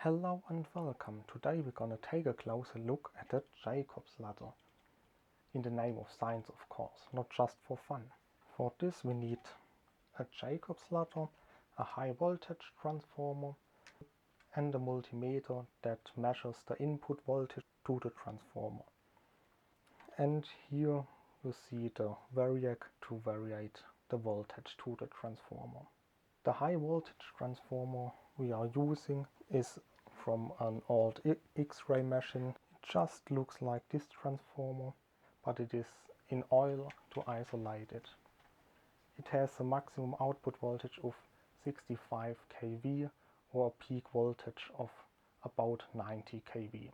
Hello and welcome. Today we're gonna take a closer look at the Jacob's ladder. In the name of science, of course, not just for fun. For this we need a Jacob's ladder, a high voltage transformer and a multimeter that measures the input voltage to the transformer. And here you see the variac to variate the voltage to the transformer. The high voltage transformer we are using is from an old X-ray machine. It just looks like this transformer, but it is in oil to isolate it. It has a maximum output voltage of 65 kV or a peak voltage of about 90 kV.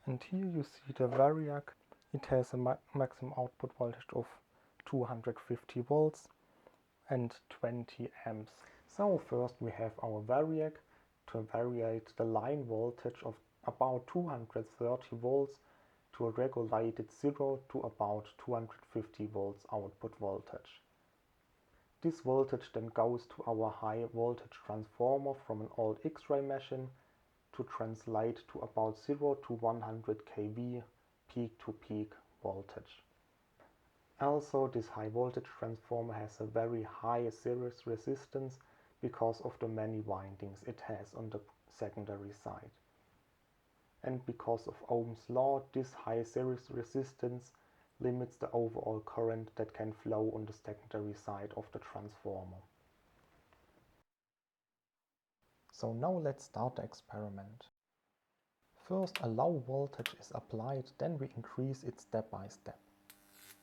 And here you see the variac. It has a maximum output voltage of 250 volts and 20 amps. So first we have our variac to variate the line voltage of about 230 volts to a regulated 0 to about 250 volts output voltage. This voltage then goes to our high voltage transformer from an old X-ray machine to translate to about 0 to 100 kV peak to peak voltage. Also, this high voltage transformer has a very high series resistance because of the many windings it has on the secondary side. And because of Ohm's law, this high series resistance limits the overall current that can flow on the secondary side of the transformer. So now let's start the experiment. First a low voltage is applied, then we increase it step by step.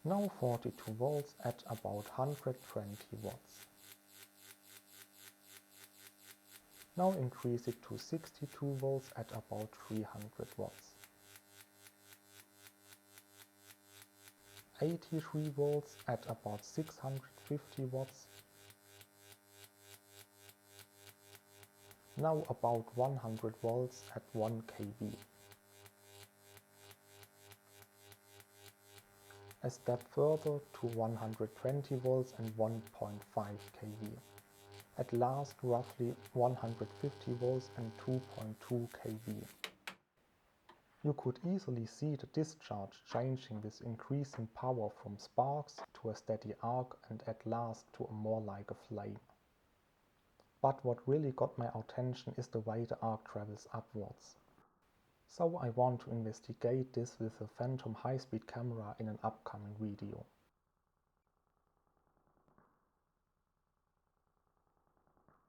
Now 42 volts at about 120 watts. Now increase it to 62 volts at about 300 watts. 83 volts at about 650 watts. Now about 100 volts at 1 kV. A step further to 120 volts and 1.5 kV. At last roughly 150 volts and 2.2 kV. You could easily see the discharge changing with increasing power from sparks to a steady arc and at last to a more like a flame. But what really got my attention is the way the arc travels upwards. So I want to investigate this with a phantom high-speed camera in an upcoming video.